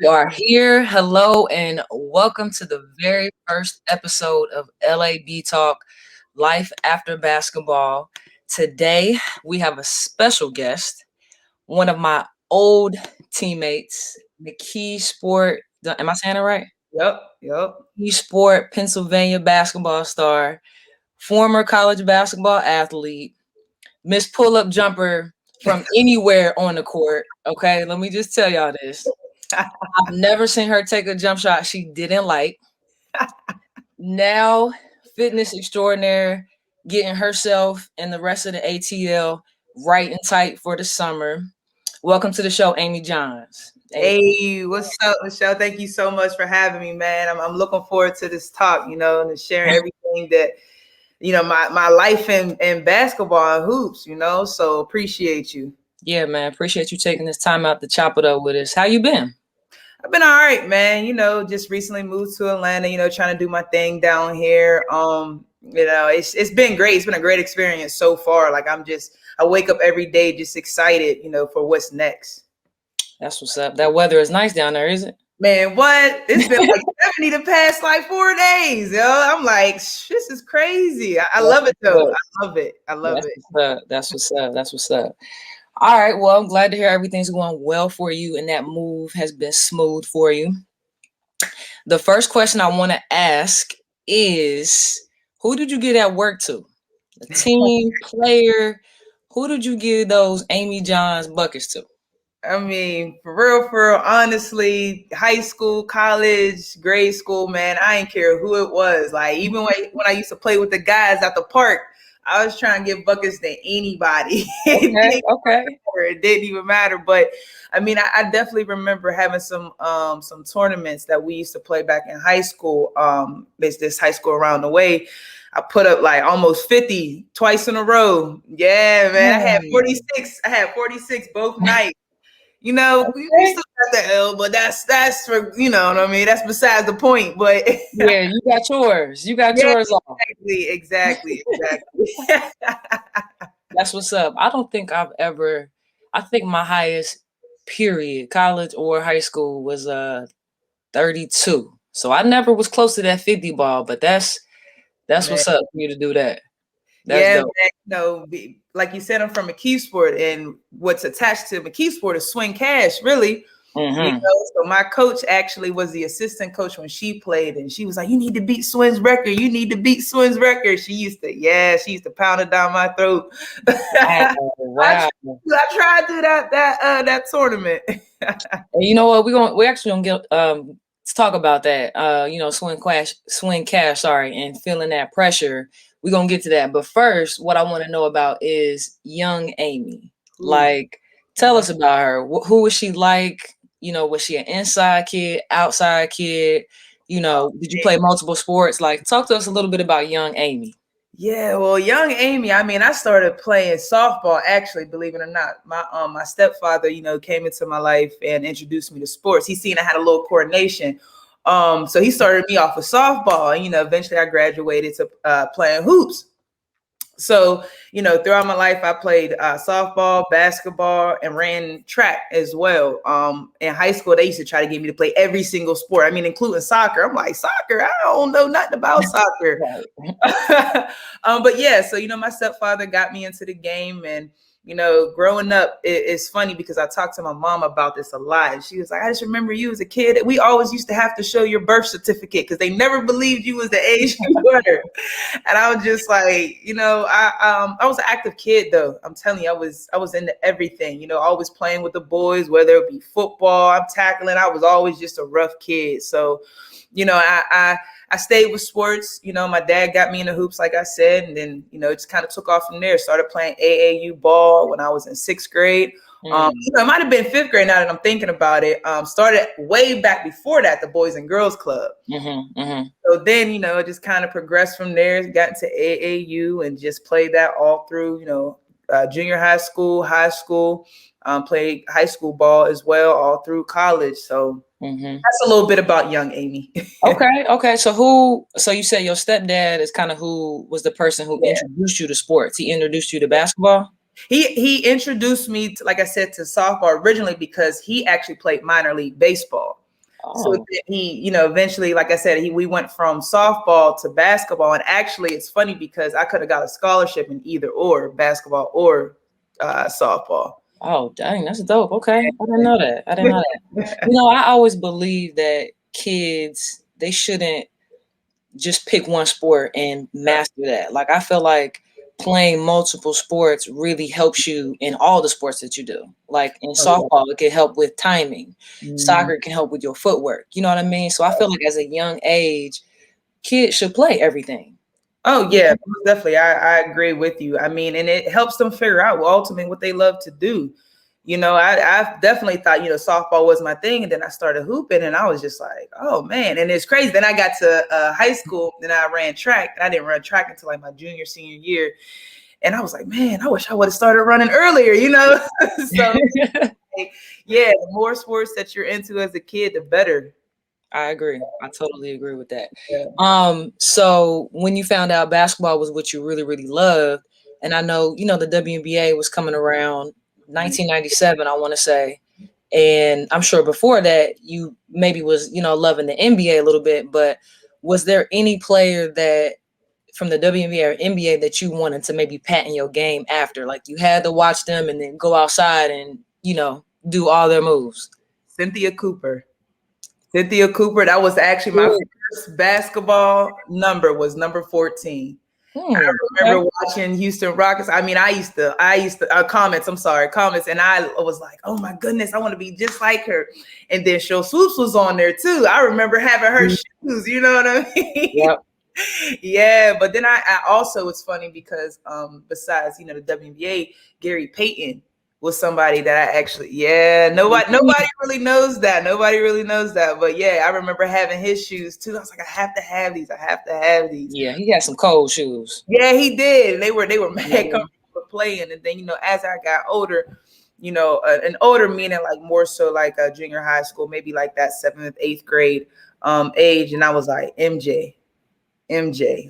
We are here. Hello, and welcome to the very first episode of LAB Talk Life After Basketball. Today, we have a special guest, one of my old teammates, McKee Sport. Am I saying it right? Yep. McKee Sport, Pennsylvania basketball star, former college basketball athlete, Miss Pull Up Jumper from anywhere on the court. Okay, let me just tell y'all this. I've never seen her take a jump shot she didn't like. Now, fitness extraordinaire, getting herself and the rest of the ATL right and tight for the summer. Welcome to the show, Amy Johns. Hey, what's up, Michelle? Thank you so much for having me, man. I'm looking forward to this talk, and sharing everything that, my life in basketball and hoops, so appreciate you. Yeah, man. Appreciate you taking this time out to chop it up with us. How you been? I've been all right, man. Just recently moved to Atlanta, trying to do my thing down here. It's been great. It's been a great experience so far. Like I wake up every day just excited, for what's next. That's what's up. That weather is nice down there, is it? Man, what? It's been like 70 the past like 4 days, yo. I'm like, this is crazy. I love it though. I love it. That's what's up. That's what's up. All right. Well, I'm glad to hear everything's going well for you and that move has been smooth for you. The first question I want to ask is, who did you get at work to? A team, player? Who did you give those Amy Johns buckets to? I mean, for real, honestly, high school, college, grade school, man, I ain't care who it was. Like, even when I used to play with the guys at the park, I was trying to give buckets to anybody. Okay. It didn't even matter. But I mean, I definitely remember having some tournaments that we used to play back in high school. This high school around the way. I put up like almost 50 twice in a row. Yeah, man. I had 46. I had 46 both nights. We still got the L, but that's for what I mean. That's besides the point. But yeah, you got yours. You got yours off. Exactly. That's what's up. I don't think I think my highest period, college or high school, was 32. So I never was close to that 50 ball, but that's what's up for you to do that. That's dope. Like you said, I'm from McKee Sport, and what's attached to McKee Sport is swing cash, really. Mm-hmm. So my coach actually was the assistant coach when she played, and she was like, "You need to beat Swin's record. You need to beat Swin's record." She used to pound it down my throat. Wow. I tried to do that tournament. And you know what? We're actually gonna get let's talk about that. Swing cash, and feeling that pressure. We're gonna get to that. But first, what I want to know about is young Amy. Like, tell us about her. Who was she like? Was she an inside kid, outside kid? Did you play multiple sports? Like, talk to us a little bit about young Amy. Yeah, well, young Amy, I mean, I started playing softball, actually, believe it or not. My stepfather, came into my life and introduced me to sports. He seen I had a little coordination. So he started me off with softball. And, eventually I graduated to playing hoops. So, throughout my life, I played softball, basketball, and ran track as well. In high school, they used to try to get me to play every single sport. I mean, including soccer. I'm like, soccer? I don't know nothing about soccer. But yeah, so, my stepfather got me into the game, and growing up, it's funny because I talked to my mom about this a lot. And she was like, I just remember you as a kid. We always used to have to show your birth certificate because they never believed you was the age you were. And I was just like, I was an active kid though. I'm telling you, I was into everything, always playing with the boys, whether it be football, I'm tackling. I was always just a rough kid. So, I stayed with sports. My dad got me into hoops, like I said, and then, it just kind of took off from there. Started playing AAU ball when I was in 6th grade. It might have been 5th grade now that I'm thinking about it. Started way back before that, the Boys and Girls Club. So then, it just kind of progressed from there, got into AAU and just played that all through, junior high school, played high school ball as well, all through college. So that's a little bit about young Amy. Okay. So you say your stepdad is kind of who was the person who introduced you to sports. He introduced you to basketball? He introduced me to, like I said, to softball originally because he actually played minor league baseball. So Oh, then he, eventually, like I said, we went from softball to basketball. And actually, it's funny because I could have got a scholarship in either or basketball or softball. oh, dang, that's dope. Okay, I didn't know that. I didn't know that. I always believe that kids, they shouldn't just pick one sport and master that. Like, I feel like playing multiple sports really helps you in all the sports that you do. Like in Oh, yeah. softball, it can help with timing. Mhm. Soccer can help with your footwork. You know what I mean? So I feel like as a young age, kids should play everything. Oh yeah, most definitely. I agree with you. I mean, and it helps them figure out ultimately what they love to do. I definitely thought, softball was my thing. And then I started hooping and I was just like, oh man. And it's crazy. Then I got to high school, then I ran track. And I didn't run track until like my junior, senior year. And I was like, man, I wish I would have started running earlier, So like, yeah, the more sports that you're into as a kid, the better. I agree. I totally agree with that. Yeah. So when you found out basketball was what you really, really loved, and I know, the WNBA was coming around 1997, I want to say. And I'm sure before that you maybe was, loving the NBA a little bit, but was there any player that from the WNBA or NBA that you wanted to maybe patent your game after? Like you had to watch them and then go outside and, do all their moves. Cynthia Cooper. Cynthia Cooper, that was actually my first basketball number was number 14. I remember watching Houston Rockets. I mean, comments, and I was like, oh my goodness, I want to be just like her. And then Show Swoops was on there too. I remember having her shoes, you know what I mean? Yep. Yeah, but then I also, it's funny because besides, the WNBA, Gary Payton was somebody that I actually, nobody really knows that. Nobody really knows that. But yeah, I remember having his shoes too. I was like, I have to have these. I have to have these. Yeah, he had some cold shoes. Yeah, he did. And they were mad comfortable for playing. And then, as I got older, an older meaning like more so like a junior high school, maybe like that 7th, 8th grade age. And I was like, MJ,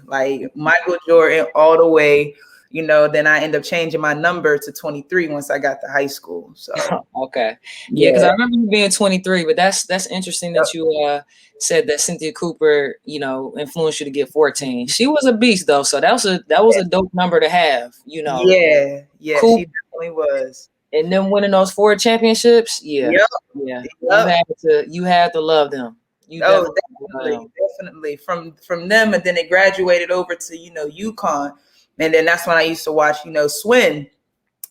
like Michael Jordan all the way. Then I end up changing my number to 23 once I got to high school. So okay, yeah, because I remember you being 23, but that's interesting that you said that Cynthia Cooper, influenced you to get 14. She was a beast though, so that was a dope number to have. Yeah, cool. She definitely was. And then winning those 4 championships, yeah. You had to love them. Definitely from them, and then it graduated over to UConn. And then that's when I used to watch, Swin.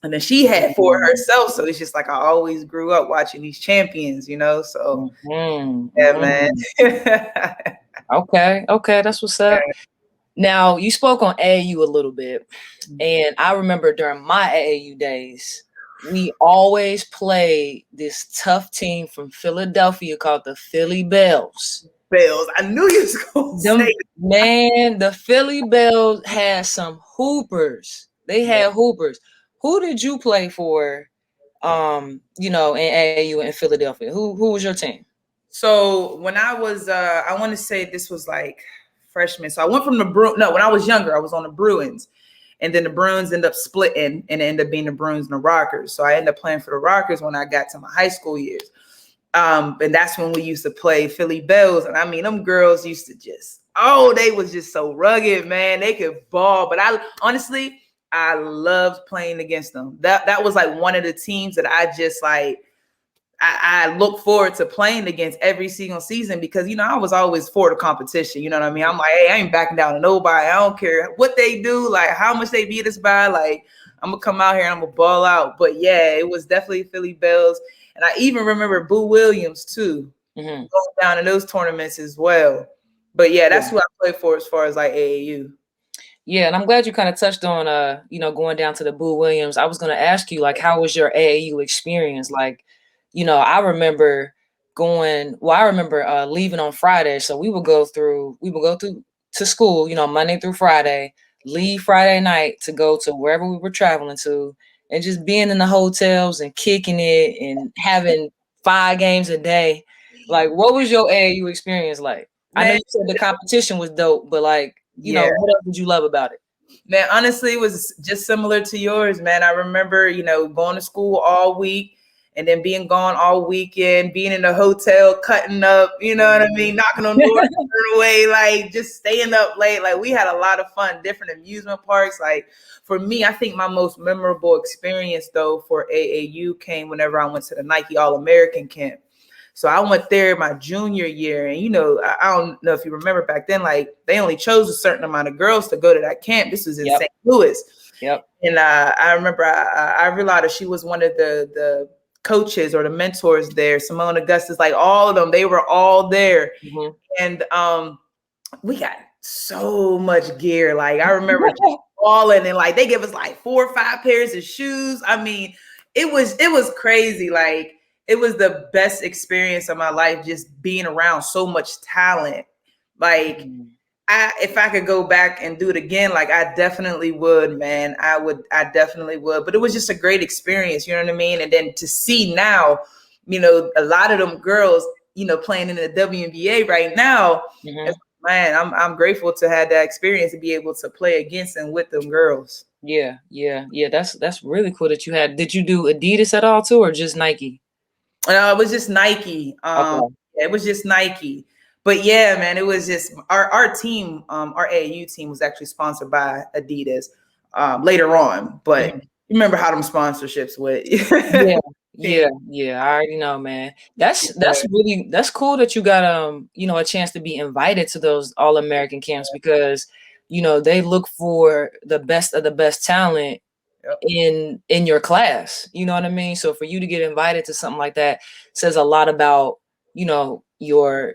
And then she had 4 herself. So it's just like I always grew up watching these champions, So yeah, man. Okay, that's what's up. Yeah. Now you spoke on AAU a little bit. And I remember during my AAU days, we always played this tough team from Philadelphia called the Philly Bells. I knew you was going to say that. Man, the Philly Bells had some hoopers. They had hoopers. Who did you play for, in AAU in Philadelphia? Who was your team? So when I was, I want to say this was like freshman. So I went from when I was younger, I was on the Bruins. And then the Bruins end up splitting and it ended up being the Bruins and the Rockers. So I ended up playing for the Rockers when I got to my high school years. And that's when we used to play Philly Bells. And I mean, them girls used to they was just so rugged, man. They could ball. But I loved playing against them. That was like one of the teams that I just like, I look forward to playing against every single season because, I was always for the competition. You know what I mean? I'm like, hey, I ain't backing down to nobody. I don't care what they do, like how much they beat us by. Like, I'm going to come out here and I'm going to ball out. But yeah, it was definitely Philly Bells. And I even remember Boo Williams too, going down in those tournaments as well. But yeah, that's who I play for as far as like AAU. Yeah, and I'm glad you kind of touched on, going down to the Boo Williams. I was going to ask you, like, how was your AAU experience? Like, I remember leaving on Friday. So we would go to school, Monday through Friday, leave Friday night to go to wherever we were traveling to, and just being in the hotels and kicking it and having 5 games a day. Like, what was your AAU experience like? Man, I know you said the competition was dope, but like, what else did you love about it? Man, honestly, it was just similar to yours, man. I remember, going to school all week. and then being gone all weekend, being in the hotel, cutting up, you know what I mean? Knocking on doors, turning away, like just staying up late. Like we had a lot of fun, different amusement parks. Like for me, I think my most memorable experience though for AAU came whenever I went to the Nike All-American camp. So I went there my junior year, and I don't know if you remember back then, like they only chose a certain amount of girls to go to that camp. This was in Yep. St. Louis. Yep. And I remember I realized that she was one of the coaches or the mentors there. Simone Augustus, like all of them, they were all there. Mm-hmm. And we got so much gear. Like I remember falling, and like they gave us like 4 or 5 pairs of shoes. I mean, it was crazy. Like it was the best experience of my life, just being around so much talent. Like if I could go back and do it again, like I definitely would, man. I definitely would. But it was just a great experience, you know what I mean? And then to see now, a lot of them girls, playing in the WNBA right now, man, I'm grateful to have that experience to be able to play against and with them girls. Yeah. That's really cool that you had. Did you do Adidas at all too, or just Nike? It was just Nike. Okay. It was just Nike. But yeah, man, it was just our team, our AAU team was actually sponsored by Adidas later on. But you remember how them sponsorships went. Yeah. I already know, man. That's cool that you got a chance to be invited to those All-American camps, because they look for the best of the best talent in your class. You know what I mean? So for you to get invited to something like that says a lot about your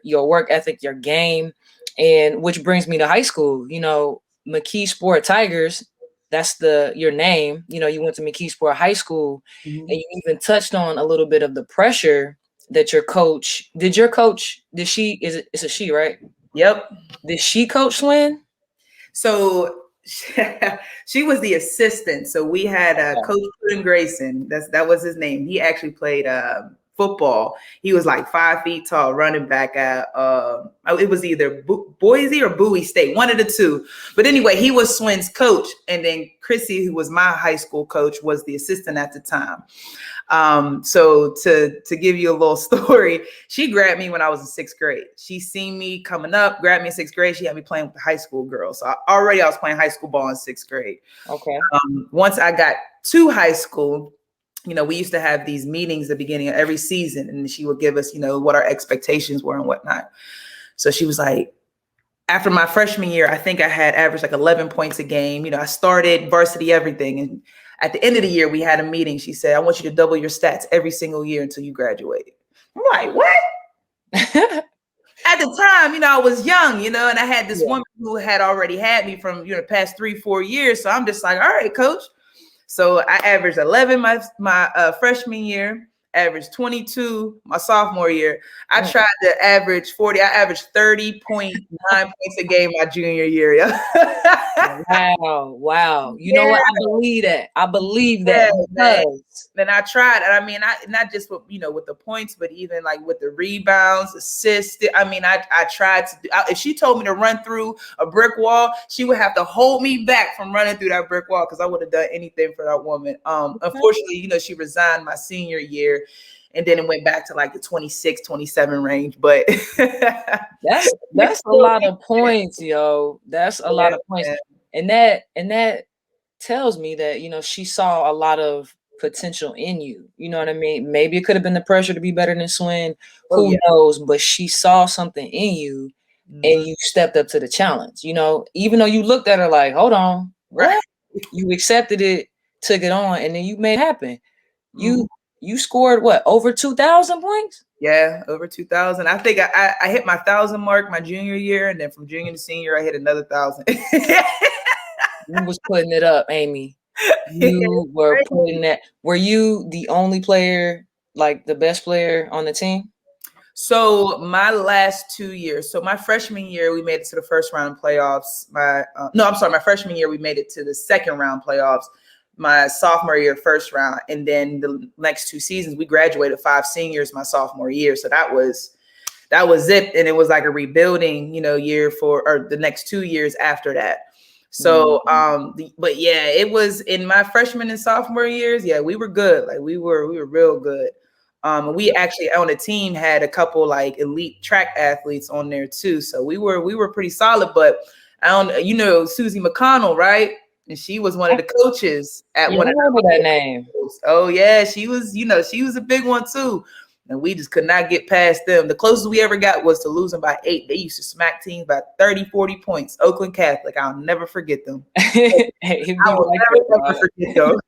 work ethic, your game. And which brings me to high school. McKee Sport Tigers, that's your name. You went to McKee Sport High School, and you even touched on a little bit of the pressure that your coach did she, it's a she, right? Yep. Did she coach Swin? So she was the assistant. So we had Coach Puddin Grayson. That was his name. He actually played football. He was like 5 feet tall, running back at it was either Boise or Bowie State, one of the two. But anyway, he was Swin's coach, and then Chrissy, who was my high school coach, was the assistant at the time. So to give you a little story, she grabbed me when I was in 6th grade. She seen me coming up, grabbed me in 6th grade. She had me playing with the high school girls. So I was playing high school ball in 6th grade. Okay. Once I got to high school, we used to have these meetings at the beginning of every season, and she would give us, what our expectations were and whatnot. So she was like, after my freshman year, I think I had averaged like 11 points a game. I started varsity everything. And at the end of the year, we had a meeting. She said, I want you to double your stats every single year until you graduate. I'm like, what? At the time, I was young, and I had this woman who had already had me from, the past 3-4 years. So I'm just like, all right, coach. So I averaged 11 my freshman year, averaged 22 my sophomore year. I tried to average 40. I averaged 30.9 points a game my junior year. Wow. You know what? I believe that. Then I tried. And I mean, not just with, with the points, but even like with the rebounds, assists. I mean, I tried to do, if she told me to run through a brick wall, she would have to hold me back from running through that brick wall, because I would have done anything for that woman. Unfortunately, she resigned my senior year, and then it went back to like the 26, 27 range. But that's a lot of points, yo. That's a lot of points. And that tells me that, she saw a lot of potential in you. You know what I mean? Maybe it could have been the pressure to be better than Swin. Who knows? But she saw something in you, and you stepped up to the challenge. Even though you looked at her like, hold on, what? You accepted it, took it on, and then you made it happen. You scored what, over 2,000 points? Yeah, over 2,000. I think I hit my 1,000 mark my junior year, and then from junior to senior, I hit another 1,000. You was putting it up, Amy. You were putting that. Were you the only player, like the best player on the team? So my last 2 years. So my freshman year, we made it to the first round of playoffs. My freshman year, we made it to the second round playoffs. My sophomore year, first round. And then the next 2 seasons, we graduated 5 seniors my sophomore year. So that was it. And it was like a rebuilding, year or the next 2 years after that. So, but yeah, it was in my freshman and sophomore years. Yeah, we were good. Like we were real good. We actually on the team had a couple like elite track athletes on there too. So we were pretty solid. But I don't, Susie McConnell, right? And she was one of the coaches at Yeah, one I of remember that the name. schools. Oh yeah, she was a big one too. And we just could not get past them. The closest we ever got was to losing by 8. They used to smack teams by 30, 40 points. Oakland Catholic. I'll never forget them. Hey, it I be will like never that. ever forget them.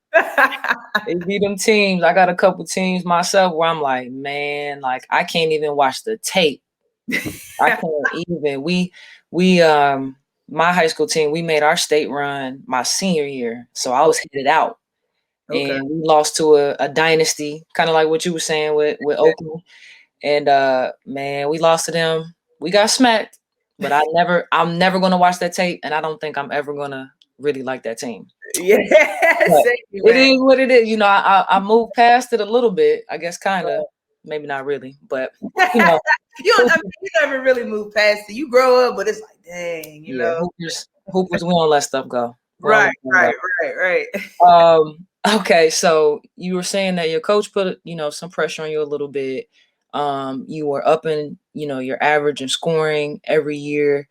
It be them teams. I got a couple teams myself where I'm like, man, like I can't even watch the tape. I can't even. We my high school team, we made our state run my senior year. So I was headed out Okay. and we lost to a dynasty, kind of like what you were saying with Oakland. And man, we lost to them. We got smacked, but I'm never gonna watch that tape, and I don't think I'm ever gonna really like that team. Yeah, But same, it man. is what it is. I moved past it a little bit, I guess, kind of, maybe not really, but you know, You never really move past it. You grow up, but it's like, dang, yeah, hoopers, we don't let stuff go. We don't Right, let them right, go. right, right. Okay, so you were saying that your coach put, some pressure on you a little bit. You were upping, your average and scoring every year.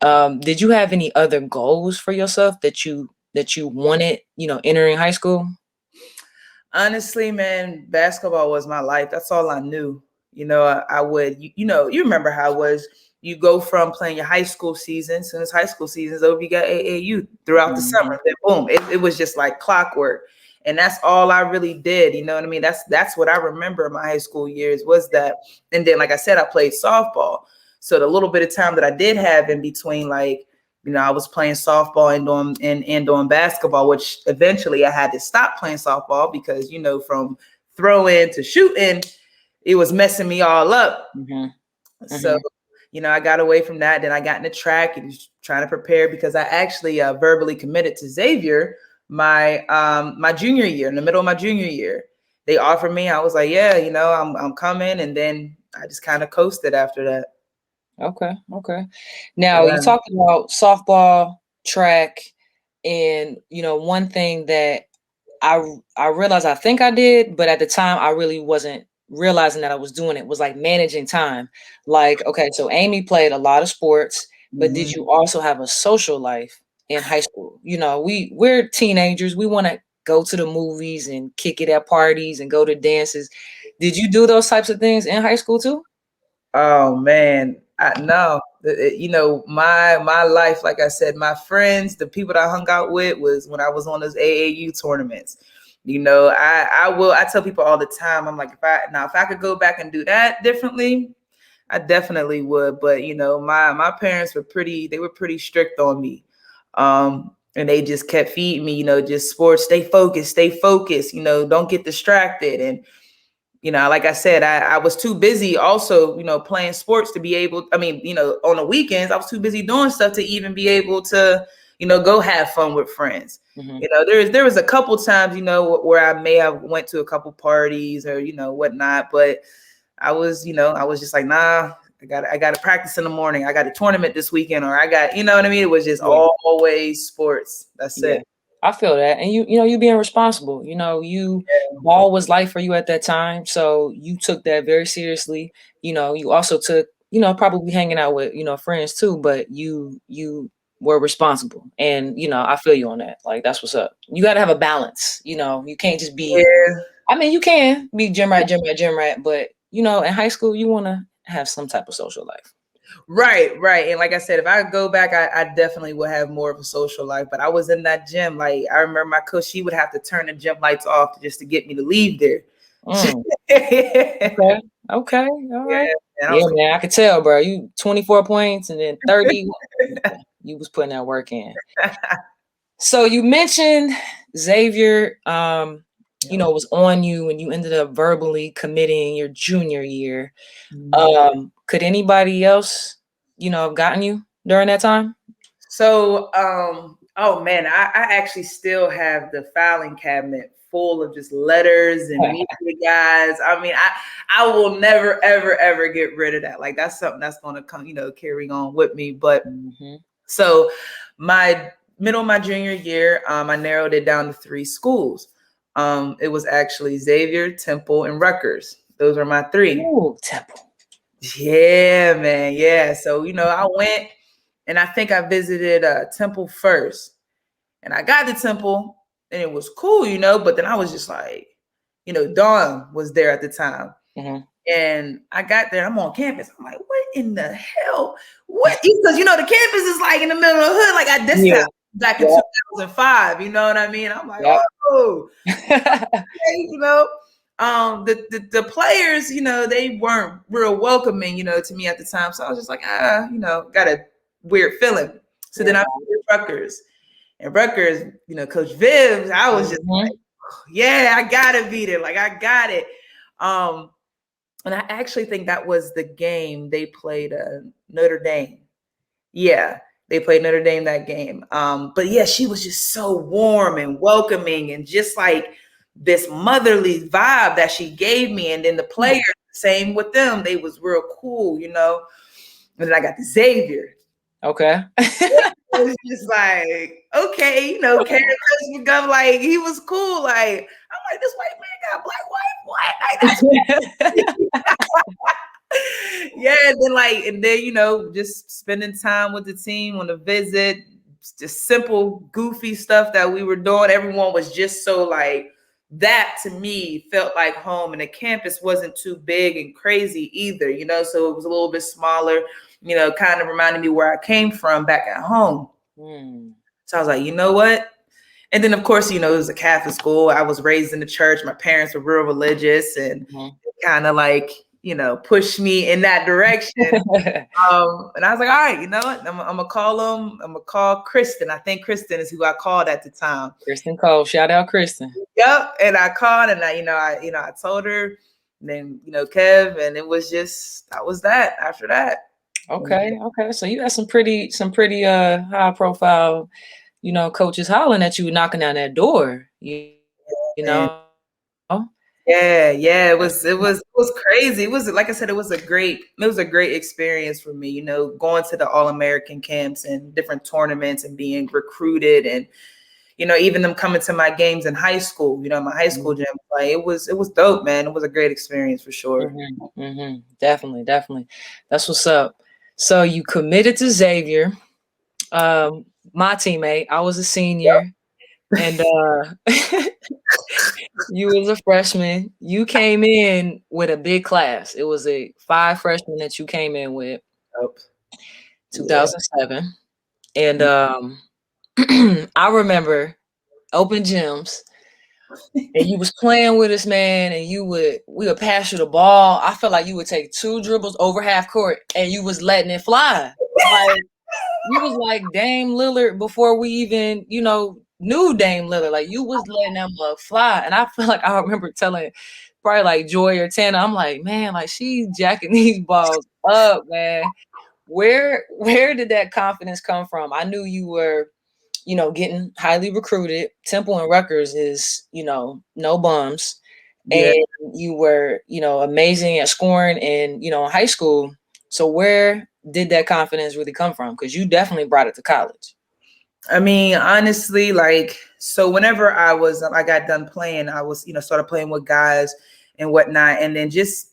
Did you have any other goals for yourself that you wanted, entering high school? Honestly, man, basketball was my life. That's all I knew. I would, you remember how it was. You go from playing your high school season, as soon as high school season's over, you got AAU throughout the Mhm. summer. Then boom, it was just like clockwork. And that's all I really did. You know what I mean? That's what I remember my high school years was that. And then, like I said, I played softball. So the little bit of time that I did have in between, like, I was playing softball and doing basketball, which eventually I had to stop playing softball because, from throwing to shooting, it was messing me all up. Mhm. So, Mhm. I got away from that. Then I got in the track and was trying to prepare because I actually verbally committed to Xavier my junior year, in the middle of my junior year. They offered me. I was like, yeah, I'm coming. And then I just kind of coasted after that. Okay. Okay. Now you Yeah. talked about softball, track, and one thing that I realized I think I did, but at the time I really wasn't realizing that I was doing it was like managing time. Like, okay, so Amy played a lot of sports, but did Mhm. you also have a social life in high school? We're teenagers. We want to go to the movies and kick it at parties and go to dances. Did you do those types of things in high school too? Oh man, no. My life, like I said, my friends, the people that I hung out with was when I was on those AAU tournaments. I tell people all the time, I'm like, if I could go back and do that differently, I definitely would. But my parents were pretty strict on me. And they just kept feeding me, just sports, stay focused, don't get distracted. And like I said, I was too busy also, playing sports to be able, I mean, on the weekends, I was too busy doing stuff to even be able to, go have fun with friends. Mhm. There was a couple times, where I may have went to a couple parties or, whatnot, but I was just like, nah, I got to practice in the morning. I got a tournament this weekend, or I got, you know what I mean? It was just Yeah. always sports. That's Yeah, it. I feel that. And you being responsible, ball was life for you at that time. So you took that very seriously. You also took, probably hanging out with, friends too, but you were responsible. And, I feel you on that. Like that's what's up. You gotta have a balance. You can't just be, Yeah. I mean, you can be gym rat, gym rat, gym rat, but in high school you wanna have some type of social life. Right, right. And like I said, if I go back, I definitely would have more of a social life. But I was in that gym. Like I remember my coach, she would have to turn the gym lights off just to get me to leave there. Mm. Yeah. Okay. Okay. All right. And I Yeah, was like, man, I could tell, bro. You 24 points and then 30. Yeah, you was putting that work in. So you mentioned Xavier, yeah. was on you when you ended up verbally committing your junior year. Mhm. Could anybody else, have gotten you during that time? So, oh man, I actually still have the filing cabinet full of just letters and media guys. I mean, I will never, ever, ever get rid of that. Like that's something that's going to come, carry on with me. But Mhm. so my middle of my junior year, I narrowed it down to 3 schools. It was actually Xavier, Temple, and Rutgers. Those were my three. Ooh, Temple. Yeah, man. Yeah. So, I went and I think I visited Temple first. And I got to Temple and it was cool, but then I was just like, Dawn was there at the time. Mm-hmm. And I got there, I'm on campus. I'm like, what in the hell? What? Because, the campus is like in the middle of the hood, like at this time, back in 2005, you know what I mean? I'm like, oh, okay, the players, they weren't real welcoming, to me at the time. So I was just like, got a weird feeling. So then I went to Rutgers. And Rutgers, Coach Vivs, I was just like, yeah, I gotta beat it. Like, I got it. And I actually think that was the game they played Notre Dame. Yeah, they played Notre Dame that game. But yeah, she was just so warm and welcoming and just like this motherly vibe that she gave me. And then the players, same with them. They was real cool, And then I got the Xavier. Okay. It was just like, okay, Karen McGovern, like he was cool. Like, I'm like, this white man got black wife, what? Like, yeah, and then just spending time with the team on the visit, just simple, goofy stuff that we were doing. Everyone was just so like that to me felt like home, and the campus wasn't too big and crazy either, so it was a little bit smaller, kind of reminded me where I came from back at home. So I was like, you know what? And then of course, it was a Catholic school. I was raised in the church. My parents were real religious and kind of like, pushed me in that direction. And I was like, all right, you know what? I'm gonna call Kristen. I think Kristen is who I called at the time. Kristen Cole, shout out Kristen. Yep. And I called and I told her, and then, Kev, and it was just, that was that after that. Okay. So you got some pretty high profile, coaches hollering at you, knocking down that door, you know. Yeah, it was crazy. It was, like I said, it was a great experience for me, going to the All-American camps and different tournaments and being recruited, and even them coming to my games in high school, my high school gym play. It was dope, man. It was a great experience for sure. Definitely. That's what's up. So you committed to Xavier. My teammate, I was a senior, and you was a freshman. You came in with a big class. It was a 5 freshmen that you came in with, 2007. And I remember open gyms, and you was playing with us, man, and we would pass you the ball. I felt like you would take 2 dribbles over half court, and you was letting it fly. Like, you was like Dame Lillard before we even, knew Dame Lillard. Like, you was letting that mug fly. And I feel like I remember telling probably like Joy or Tana, I'm like, man, like she jacking these balls up, man. Where did that confidence come from? I knew you were, getting highly recruited. Temple and Rutgers is, no bums. Yeah. And you were, amazing at scoring in, high school. So where did that confidence really come from? Because you definitely brought it to college. I mean, honestly, so whenever I got done playing, I was, started playing with guys and whatnot. And then just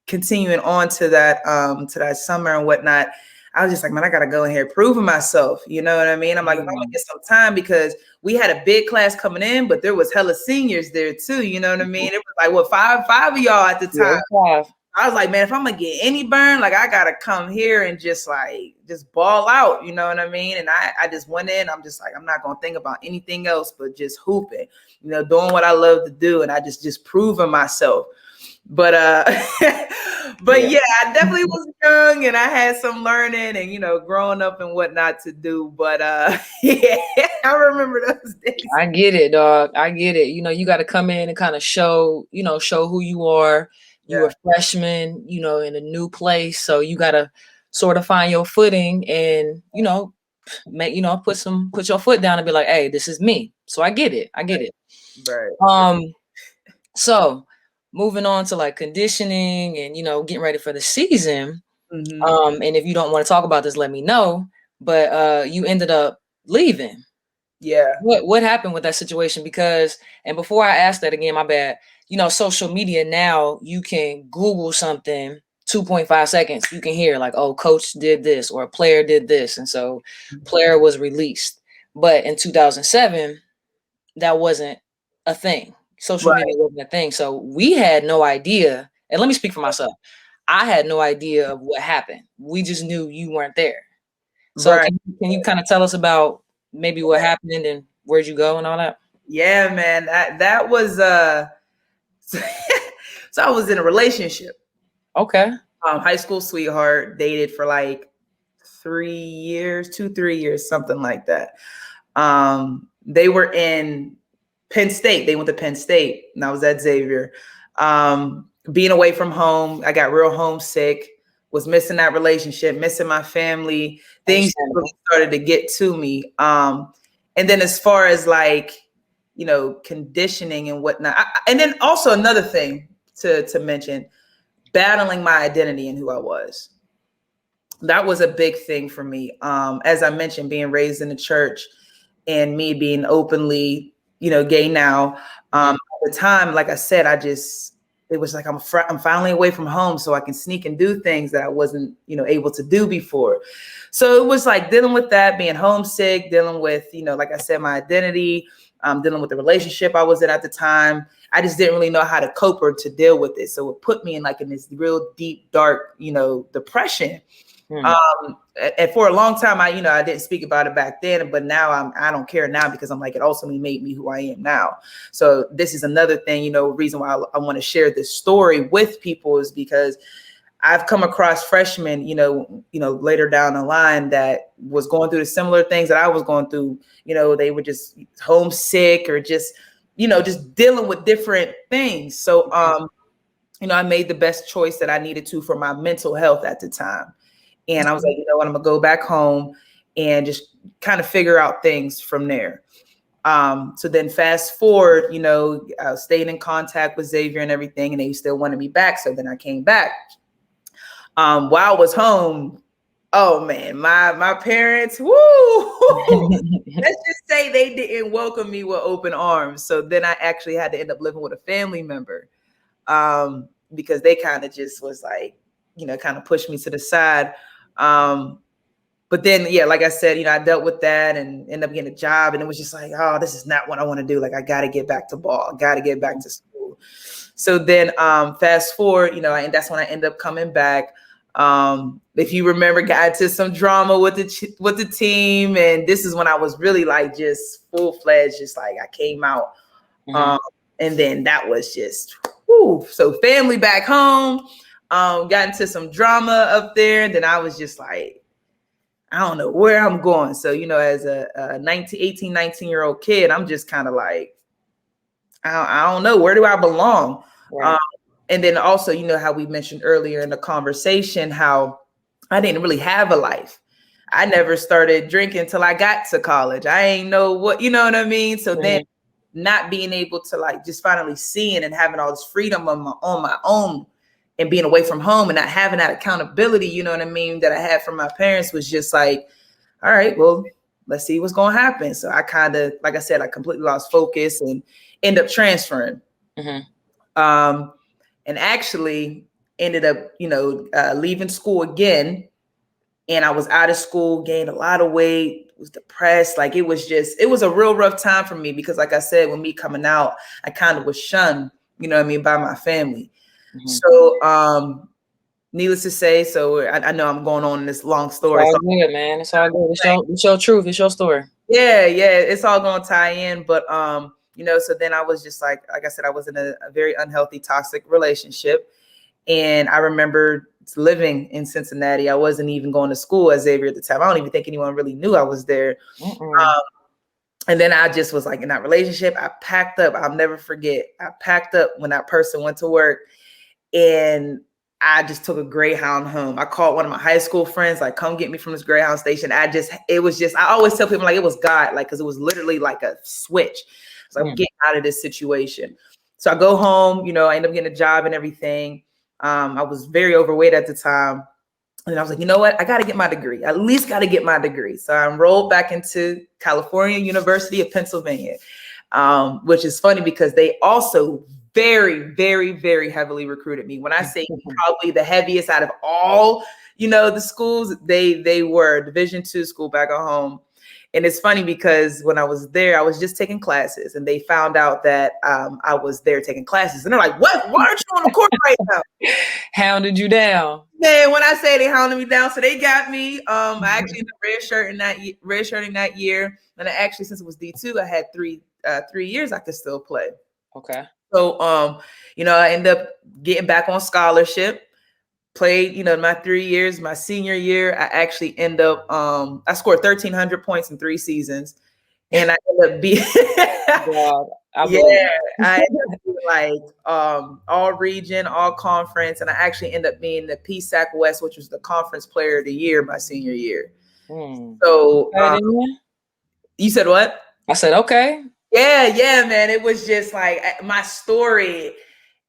continuing on to that summer and whatnot, I was just like, man, I got to go in here proving myself. You know what I mean? I'm like, I'm going to get some time, because we had a big class coming in, but there was hella seniors there too. You know what I mean? It was like, what, five of y'all at the time. Yeah, I was like, man, if I'm gonna get any burn, like I gotta come here and just ball out, you know what I mean? And I just went in, I'm just like, I'm not gonna think about anything else but just hooping, doing what I love to do, and I just proving myself. But yeah, I definitely was young and I had some learning and growing up and whatnot to do. But yeah, I remember those days. I get it, dog. I get it. You got to come in and kind of show who you are. You're a freshman, in a new place. So you got to sort of find your footing and, put your foot down and be like, hey, this is me. So I get it. Right. So moving on to like conditioning and, getting ready for the season. And if you don't want to talk about this, let me know. But you ended up leaving. Yeah. What happened with that situation? Because, and before I ask that again, my bad, social media now, you can Google something, 2.5 seconds, you can hear like, oh, coach did this or a player did this. And so player was released. But in 2007, that wasn't a thing. Social media Right. wasn't a thing. So we had no idea. And let me speak for myself. I had no idea of what happened. We just knew you weren't there. So Right. can you kind of tell us about maybe what happened and where'd you go and all that? Yeah, man. That was so I was in a relationship. Okay. High school sweetheart, dated for like 3 years, 3 years, something like that. They were in Penn State. They went to Penn State, and I was at Xavier. Being away from home, I got real homesick, was missing that relationship, missing my family. Things really started to get to me. And then as far as like, conditioning and whatnot, and then also another thing to mention, battling my identity and who I was. That was a big thing for me. As I mentioned, being raised in the church and me being openly, gay now. At the time, like I said, it was like I'm finally away from home, so I can sneak and do things that I wasn't, able to do before. So it was like dealing with that, being homesick, dealing with, like I said, my identity, dealing with the relationship I was in at the time. I just didn't really know how to cope or to deal with it. So it put me in this real deep, dark, depression. And for a long time, I didn't speak about it back then, but now I don't care now because I'm like, it ultimately made me who I am now. So this is another thing, reason why I want to share this story with people is because I've come across freshmen, later down the line that was going through the similar things that I was going through. They were just homesick or just dealing with different things. So, I made the best choice that I needed to for my mental health at the time. And I was like, you know what, I'm gonna go back home and just kind of figure out things from there. So then fast forward, I stayed in contact with Xavier and everything, and they still wanted me back. So then I came back. While I was home, oh man, my parents, woo, let's just say they didn't welcome me with open arms. So then I actually had to end up living with a family member, because they kind of just was like, kind of pushed me to the side. But then, yeah, like I said, I dealt with that and ended up getting a job, and it was just like, oh, this is not what I want to do. Like, I got to get back to ball. I got to get back to school. So then, fast forward, and that's when I ended up coming back. If you remember, got into some drama with the team, and this is when I was really like just full-fledged, just like I came out. And then that was just, whew. So family back home, got into some drama up there, and then I was just like, I don't know where I'm going. So, as a 18, 19-year-old kid, I'm just kind of like, I don't know, where do I belong? Right. And then also, how we mentioned earlier in the conversation, how I didn't really have a life. I never started drinking until I got to college. I ain't know what, you know what I mean? So then not being able to like just finally seeing and having all this freedom on my own and being away from home and not having that accountability, you know what I mean, that I had from my parents was just like, all right, well, let's see what's going to happen. So I kind of, like I said, I completely lost focus and end up transferring. And actually ended up, leaving school again. And I was out of school, gained a lot of weight, was depressed. Like it was a real rough time for me because like I said, when me coming out, I kind of was shunned, by my family. So, needless to say, so I know I'm going on in this long story. It's all good, man. It's all good. It's your truth. It's your story. Yeah. It's all going to tie in. But, so then I was just like I said, I was in a very unhealthy, toxic relationship. And I remember living in Cincinnati. I wasn't even going to school at Xavier at the time. I don't even think anyone really knew I was there. And then I just was like in that relationship. I packed up. I'll never forget. I packed up when that person went to work, and I just took a Greyhound home. I called one of my high school friends, like, come get me from this Greyhound station. I always tell people like it was God, like, cause it was literally like a switch. So I'm getting out of this situation. So I go home, I end up getting a job and everything. I was very overweight at the time. And I was like, you know what? I got to get my degree. At least got to get my degree. So I enrolled back into California University of Pennsylvania, which is funny because they also very, very, very heavily recruited me. When I say probably the heaviest out of all, the schools, they were Division II school back at home. And it's funny because when I was there, I was just taking classes, and they found out that I was there taking classes, and they're like, "What? Why aren't you on the court right now?" Hounded you down. Man, when I say they hounded me down, so they got me. I actually ended up redshirting that year, and I actually, since it was D2, I had 3 years I could still play. Okay. So, I ended up getting back on scholarship. Played, my 3 years. My senior year, I actually end up, I scored 1,300 points in 3 seasons, and I ended up being, God, I ended up being like all region, all conference, and I actually ended up being the PSAC West, which was the conference player of the year my senior year. So, you said what? I said, okay. Yeah, man. It was just like my story.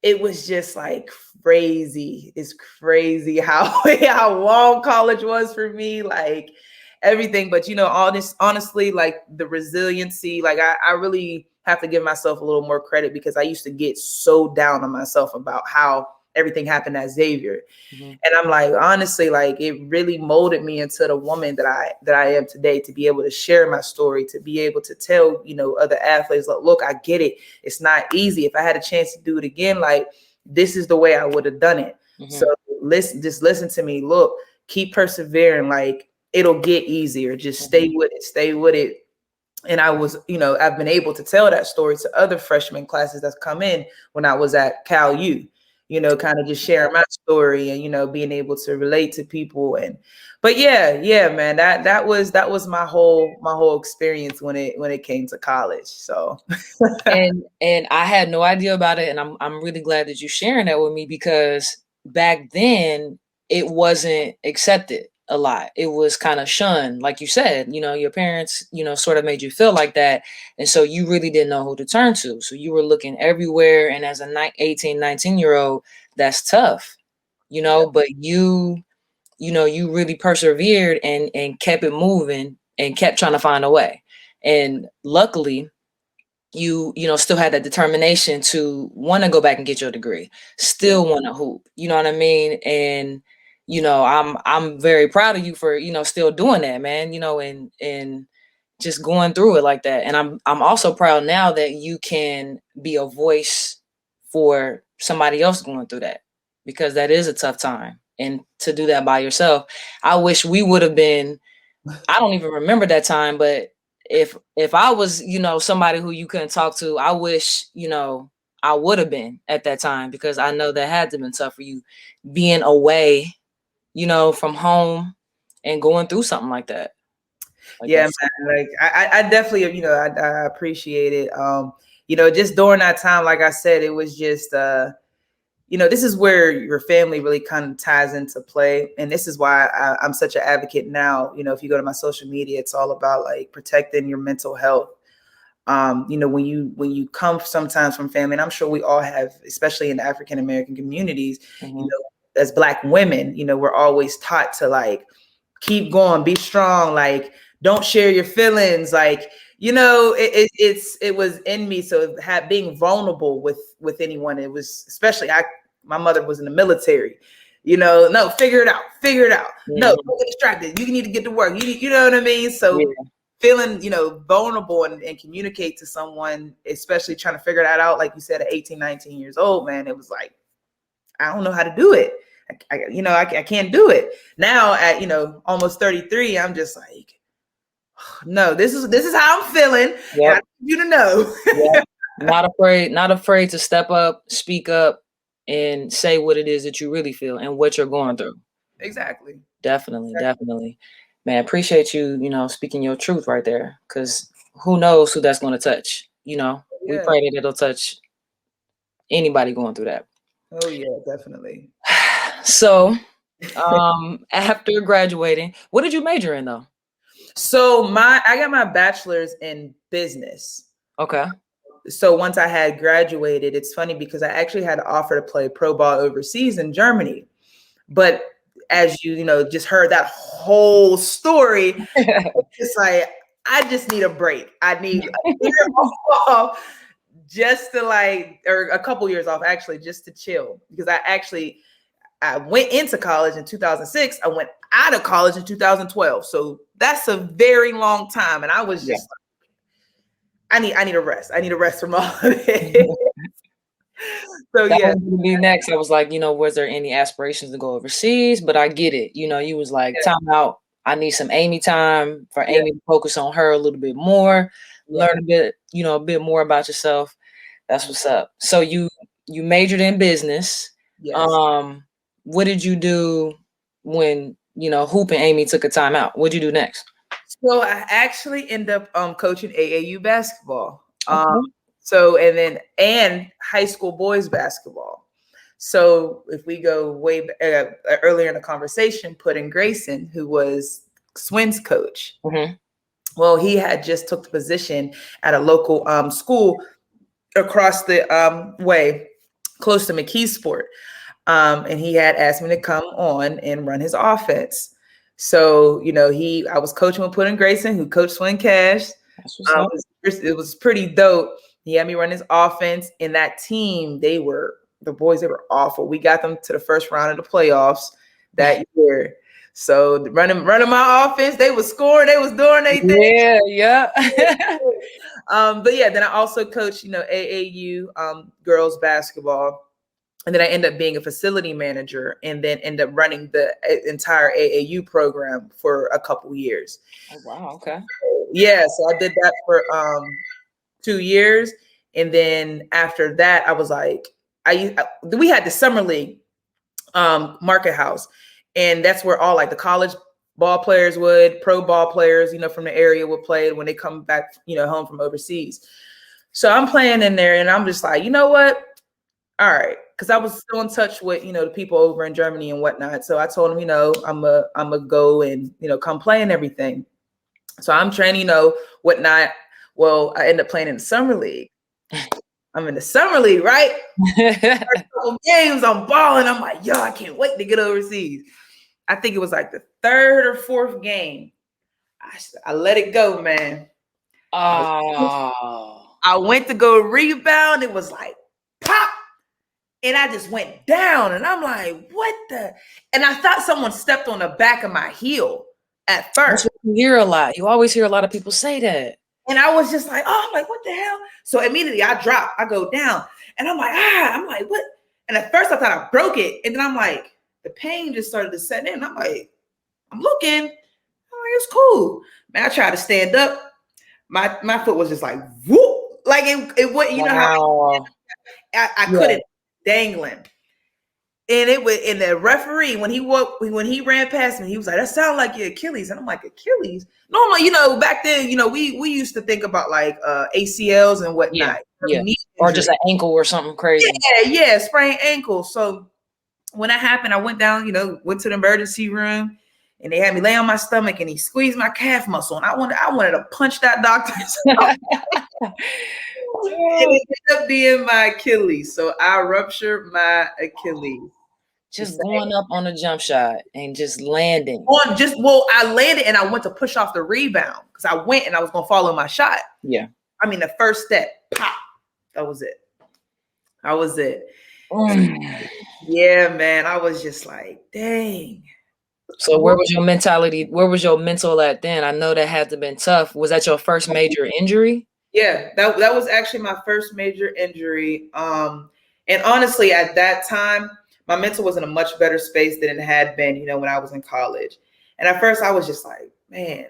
It was just like crazy. It's crazy how long college was for me, like everything. But all this, honestly, like the resiliency, like I really have to give myself a little more credit, because I used to get so down on myself about how everything happened at Xavier. And I'm like, honestly, like it really molded me into the woman that I am today, to be able to share my story, to be able to tell, other athletes, like, look, I get it. It's not easy. If I had a chance to do it again, like this is the way I would have done it. So listen to me. Look, keep persevering. Like it'll get easier. Just stay with it. Stay with it. And I was, I've been able to tell that story to other freshman classes that's come in when I was at Cal U. Kind of just sharing my story and, being able to relate to people. But yeah, man, that was my whole experience when it came to college. So, and I had no idea about it. And I'm really glad that you're sharing that with me, because back then it wasn't accepted a lot. It was kind of shunned. Like you said, your parents, sort of made you feel like that. And so you really didn't know who to turn to. So you were looking everywhere. And as a 18, 19-year-old, that's tough, but you really persevered and kept it moving and kept trying to find a way. And luckily, you still had that determination to want to go back and get your degree, still want to hoop, you know what I mean? And I'm very proud of you for still doing that, man, and just going through it like that. And I'm also proud now that you can be a voice for somebody else going through that, because that is a tough time. And to do that by yourself, I wish we would have been, I don't even remember that time, but if I was, somebody who you couldn't talk to, I wish, I would have been at that time, because I know that had to have been tough for you, being away, from home and going through something like that. Man, like I definitely, I appreciate it. Just during that time, like I said, it was just, this is where your family really kind of ties into play. And this is why I'm such an advocate now. If you go to my social media, it's all about like protecting your mental health. When you come sometimes from family, and I'm sure we all have, especially in the African-American communities, as Black women, we're always taught to like, keep going, be strong, like, don't share your feelings. Like, it was in me. So being vulnerable with anyone, it was, especially my mother was in the military, no, figure it out. No, don't get distracted. You need to get to work. You know what I mean? So feeling, vulnerable and communicate to someone, especially trying to figure that out. Like you said, at 18, 19 years old, man, it was like, I don't know how to do it. I can't do it. Now at, almost 33, I'm just like, no, this is how I'm feeling. And I need you to know. Not afraid to step up, speak up, and say what it is that you really feel and what you're going through. Exactly. Definitely. Man, appreciate you, speaking your truth right there. Because who knows who that's going to touch, We pray that it'll touch anybody going through that. Oh yeah, definitely. So, after graduating, what did you major in though? So I got my bachelor's in business. Okay. So once I had graduated, it's funny because I actually had an offer to play pro ball overseas in Germany. But as you just heard that whole story, it's like, I just need a break. I need a year off. just to like, or a couple years off actually, just to chill, because I went into college in 2006. I went out of college in 2012. So that's a very long time. And I was just like, I need a rest. I need a rest from all of it. So That yeah. was gonna be next. I was like, was there any aspirations to go overseas? But I get it. You was like, time out. I need some Amy time for Amy to focus on her a little bit more, learn a bit, a bit more about yourself. That's what's up. So you majored in business. Yes. What did you do when, Hoop and Amy took a time out? What'd you do next? So I actually ended up coaching AAU basketball. Okay. So and high school boys basketball. So if we go way earlier in the conversation, put in Grayson, who was Swin's coach. Mm-hmm. Well, he had just took the position at a local school across the way, close to McKeesport. And he had asked me to come on and run his offense. So, I was coaching with Puddin Grayson, who coached Swin Cash. It was pretty dope. He had me run his offense, and that team, they were awful. We got them to the first round of the playoffs that year. So running my offense, they was scoring, they was doing their thing. Yeah. But yeah, then I also coached, AAU girls basketball. And then I ended up being a facility manager, and then end up running the entire AAU program for a couple years. Oh, wow. Okay. Yeah. So I did that for 2 years. And then after that, I was like, we had the summer league market house. And that's where all like the college ball players pro ball players, from the area would play when they come back, home from overseas. So I'm playing in there, and I'm just like, you know what? All right. Because I was still in touch with, the people over in Germany and whatnot. So I told them, I'm a go and, come play and everything. So I'm training, whatnot. Well, I end up playing in the summer league. I'm in the summer league, right? First couple games, I'm balling. I'm like, yo, I can't wait to get overseas. I think it was like the third or fourth game. I let it go, man. Oh. I went to go rebound. It was like, pop. And I just went down, and I'm like, what the? And I thought someone stepped on the back of my heel at first. That's what you hear a lot. You always hear a lot of people say that. And I was just like, I'm like, what the hell? So immediately I drop, I go down, and I'm like, what? And at first I thought I broke it. And then I'm like, the pain just started to set in. I'm like, I'm looking, it's cool. Man, I tried to stand up. My foot was just like, whoop. Like it went, know how I couldn't. Dangling. And and the referee, when he ran past me, he was like, that sounds like your Achilles. And I'm like, Achilles? Normally, back then, we used to think about like ACLs and whatnot. Yeah. Or just an ankle or something crazy. Yeah, sprained ankle. So when that happened, I went down, went to the emergency room, and they had me lay on my stomach, and he squeezed my calf muscle. And I wanted to punch that doctor. It ended up being my Achilles. So I ruptured my Achilles. Just going up on a jump shot and just landing. I landed, and I went to push off the rebound because I went and I was going to follow my shot. Yeah. I mean, the first step, pop. That was it. Yeah, man. I was just like, dang. So where was your mentality? Where was your mental at then? I know that had to have been tough. Was that your first major injury? Yeah, that was actually my first major injury. And honestly, at that time, my mental was in a much better space than it had been, when I was in college. And at first I was just like, man.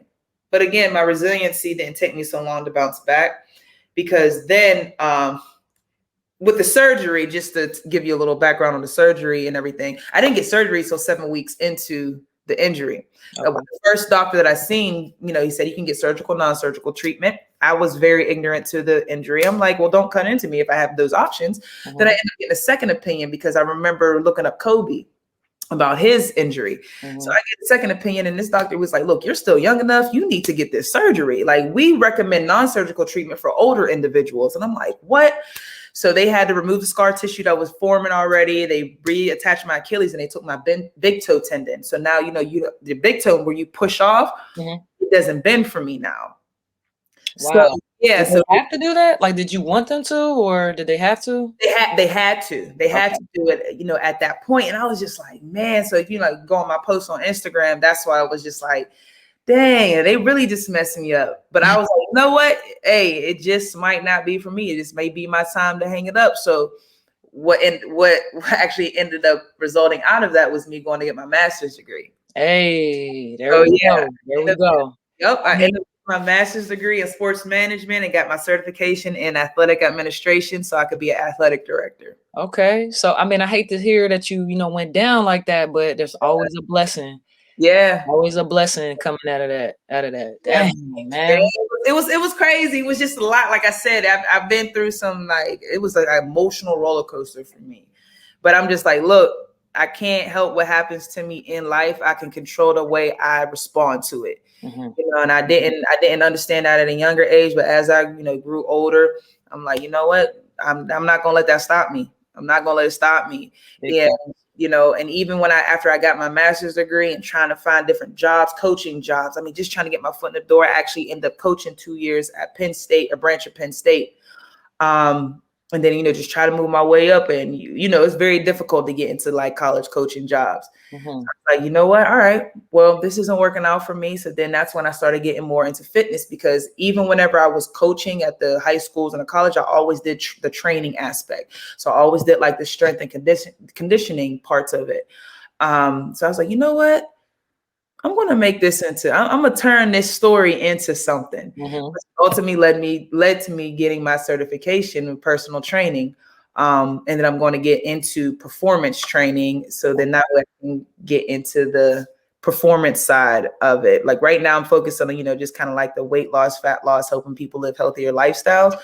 But again, my resiliency didn't take me so long to bounce back, because then with the surgery, just to give you a little background on the surgery and everything, I didn't get surgery till 7 weeks into the injury. Okay. The first doctor that I seen, he said you can get surgical, non-surgical treatment. I was very ignorant to the injury. I'm like, well, don't cut into me if I have those options. Mm-hmm. Then I ended up getting a second opinion because I remember looking up Kobe about his injury. Mm-hmm. So I get a second opinion, and this doctor was like, look, you're still young enough. You need to get this surgery. Like, we recommend non-surgical treatment for older individuals. And I'm like, what? So they had to remove the scar tissue that was forming already. They reattached my Achilles, and they took my big toe tendon. So now, the big toe where you push off, mm-hmm. It doesn't bend for me now. Wow. So Yeah, Did so they have to do that? Like, did you want them to, or did they have to? they had Okay. to do it, at that point. And I was just like, man. So if you like go on my post on Instagram, that's why I was just like, dang, they really just messed me up. But I was like, you know what? Hey, it just might not be for me. It just may be my time to hang it up. So what actually ended up resulting out of that was me going to get my master's degree. Hey, there So we yeah, go. There we go. I I ended mean, up with my master's degree in sports management and got my certification in athletic administration so I could be an athletic director. okay. So, I mean, I hate to hear that went down like that, but there's always a blessing. Yeah. Always a blessing coming out of that. Out of that. Yeah. Dang, Yeah, man. it was crazy. It was just a lot. Like I said, I've been through some, like, it was like an emotional roller coaster for me. But I'm just like, look, I can't help what happens to me in life. I can control the way I respond to it. Mm-hmm. And I didn't understand that at a younger age. But as I grew older, I'm like, you know what? I'm not gonna let that stop me. I'm not gonna let it stop me. Big Yeah. fact. And even after I got my master's degree and trying to find different jobs, coaching jobs, I mean, just trying to get my foot in the door, I actually ended up coaching 2 years at Penn State, a branch of Penn State. And then, just try to move my way up. And, it's very difficult to get into like college coaching jobs. Mm-hmm. Like, you know what? All right, well, this isn't working out for me. So then that's when I started getting more into fitness, because even whenever I was coaching at the high schools and the college, I always did the training aspect. So I always did like the strength and conditioning parts of it. So I was like, you know what? I'm going to make this I'm going to turn this story into something. Mm-hmm. Which ultimately led to me getting my certification in personal training. And then I'm going to get into performance training. So then that way I can get into the performance side of it. Like right now I'm focused on, just kind of like the weight loss, fat loss, helping people live healthier lifestyles.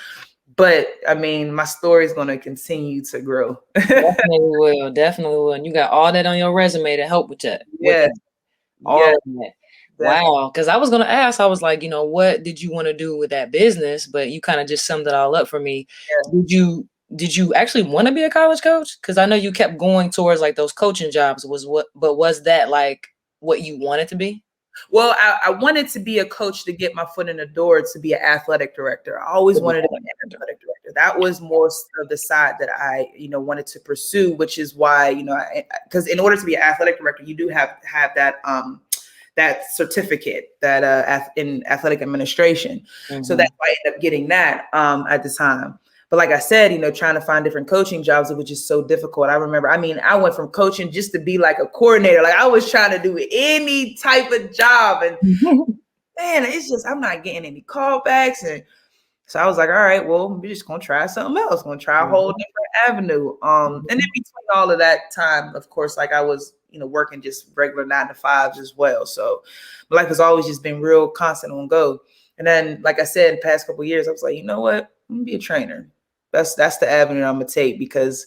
But I mean, my story is going to continue to grow. Definitely will. Definitely will. And you got all that on your resume to help with that. With Yeah. that. Yeah. All of that. Definitely. Wow. Because I was gonna ask, I was like, what did you want to do with that business? But you kind of just summed it all up for me. Yeah. Did you actually want to be a college coach? Because I know you kept going towards like those coaching jobs. But was that like what you wanted to be? Well, I wanted to be a coach to get my foot in the door to be an athletic director. I always wanted to be an athletic director. That was more of the side that I, wanted to pursue, which is why, because in order to be an athletic director, you do have that certificate that in athletic administration. Mm-hmm. So that's why I ended up getting that at the time. But like I said, trying to find different coaching jobs, it was just so difficult. I remember, I went from coaching just to be like a coordinator. Like I was trying to do any type of job. And man, it's just, I'm not getting any callbacks. And so I was like, all right, well, we're just going to try something else. Going to try a whole different avenue. And in between all of that time, of course, like I was, working just regular 9 to 5s as well. So my life has always just been real constant on go. And then, like I said, the past couple of years, I was like, you know what? I'm gonna be a trainer. That's the avenue I'm gonna take, because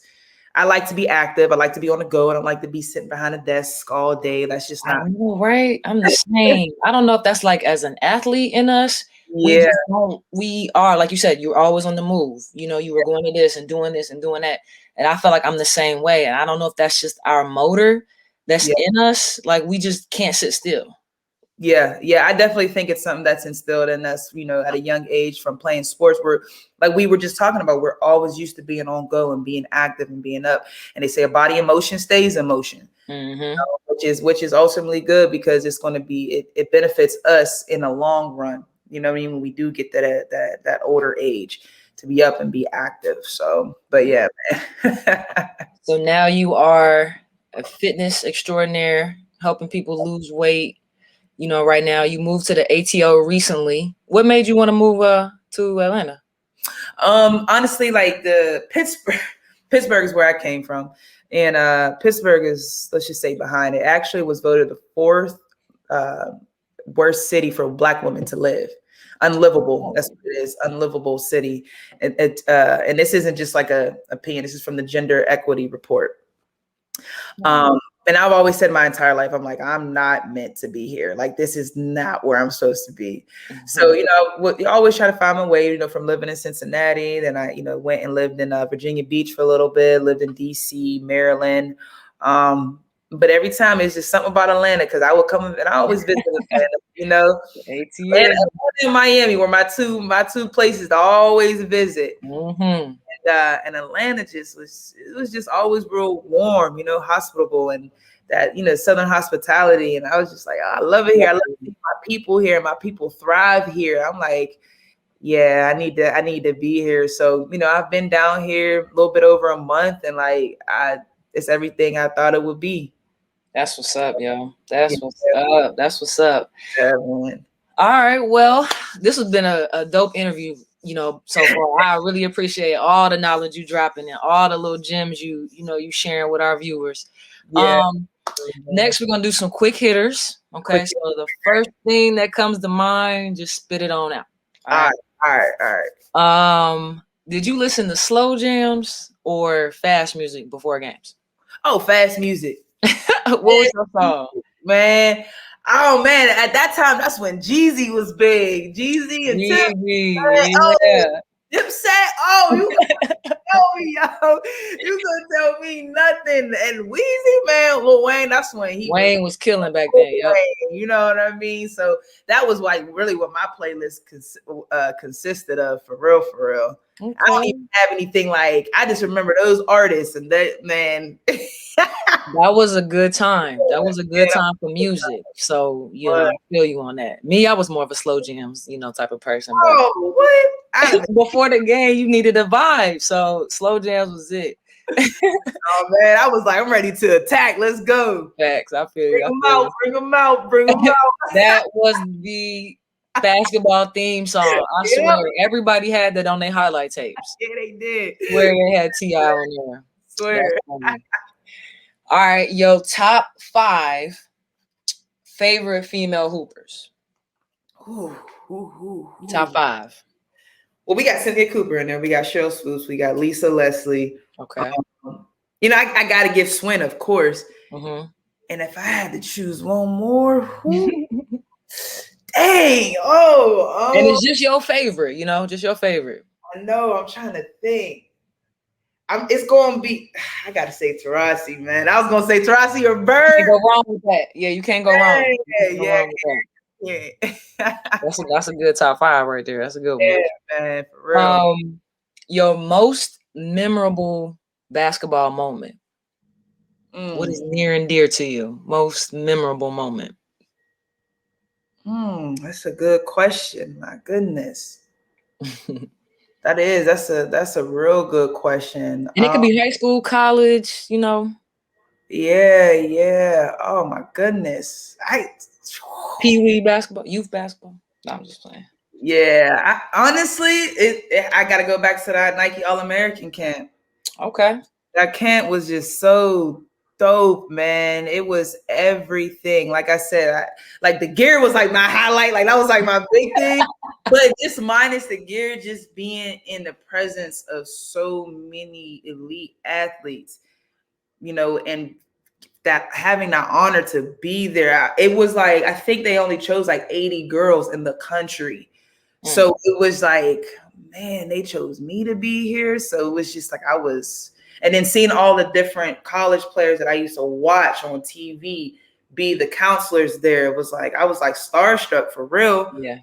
I like to be active. I like to be on the go. I don't like to be sitting behind a desk all day. That's just I not. know, right? I'm the same. I don't know if that's like as an athlete in us. We Yeah. just don't, we are, like you said, you're always on the move. You were going to this and doing that. And I feel like I'm the same way. And I don't know if that's just our motor that's Yeah. in us. Like we just can't sit still. Yeah. I definitely think it's something that's instilled in us, at a young age from playing sports. Where, like we were just talking about, we're always used to being on go and being active and being up. And they say a body in motion stays in motion. Mm-hmm. Which is ultimately good, because it's going to be, it benefits us in the long run. You know what I mean? When we do get that older age, to be up and be active. So, but yeah, man. So now you are a fitness extraordinaire, helping people lose weight. Right now you moved to the ATO recently. What made you want to move to Atlanta? Honestly, like the Pittsburgh is where I came from. And Pittsburgh is, let's just say, behind. It actually was voted the fourth worst city for Black women to live. Unlivable. That's what it is. Unlivable city. And this isn't just like a opinion. This is from the Gender Equity Report. And I've always said my entire life, I'm like, I'm not meant to be here. Like, this is not where I'm supposed to be. Mm-hmm. So, you always try to find my way, from living in Cincinnati. Then I, went and lived in Virginia Beach for a little bit, lived in DC, Maryland. But every time it's just something about Atlanta because I would come and I always visit Atlanta, Atlanta ATL. and Miami were my two places to always visit. Mm-hmm. And Atlanta it was just always real warm, hospitable, and that Southern hospitality. And I was just like, oh, I love it here. I love to see my people here. My people thrive here. I'm like, yeah, I need to be here. So I've been down here a little bit over a month, and it's everything I thought it would be. That's what's up, yo. Yeah, That's what's up. That's what's up. yeah, man. All right. Well, this has been a dope interview, so far. I really appreciate all the knowledge you dropping and all the little gems you sharing with our viewers. Yeah. Next we're gonna do some quick hitters. Okay. Quick. So the first thing that comes to mind, just spit it on out. All right. Did you listen to slow jams or fast music before games? Oh, fast music. What was your song? Man. Oh man, at that time, that's when Jeezy was big. Jeezy and Tip. Yeah. Dipset. Oh, yo, you gonna tell me nothing? And Weezy, man, Lil Wayne. That's when Wayne was killing back then. Yep. You know what I mean? So that was like really what my playlist consisted of, for real, for real. Okay. I don't even have anything like. I just remember those artists, and that man. That was a good time. That was a good time for music. So I feel you on that. Me, I was more of a slow jams, type of person. But what? Before the game, you needed a vibe, so slow jams was it. Oh man, I was like, I'm ready to attack. Let's go. Facts. I feel you. Bring them out. That was the basketball theme song. I swear, everybody had that on their highlight tapes. Yeah, they did. Where they had T.I. on there. Swear. All right, yo, top 5 favorite female hoopers. Top 5. Well, we got Cynthia Cooper in there. We got Cheryl Swoops. We got Lisa Leslie. Okay. I got to give Swin, of course. Mm-hmm. And if I had to choose one more, dang. Oh. And it's just your favorite, just your favorite. I know. I'm trying to think. It's going to be, I got to say Taurasi, man. I was going to say Taurasi or Bird. You can't go wrong with that. Yeah, you can't go wrong. Yeah. That's a good top 5 right there. That's a good one. Yeah, man, for real. Your most memorable basketball moment. What is near and dear to you? Most memorable moment. That's a good question. My goodness. That's a real good question. And it could be high school, college, Yeah. Oh my goodness. Pee-wee basketball, youth basketball. No, I'm just playing. Yeah. I gotta go back to that Nike All-American camp. Okay. That camp was just so dope, man. It was everything. Like I said, like the gear was like my highlight. Like that was like my big thing. But just minus the gear, just being in the presence of so many elite athletes, and that having that honor to be there. It was like, I think they only chose like 80 girls in the country. So it was like, man, they chose me to be here. So it was just like and then seeing all the different college players that I used to watch on TV be the counselors there, was like, I was like starstruck for real. Yeah.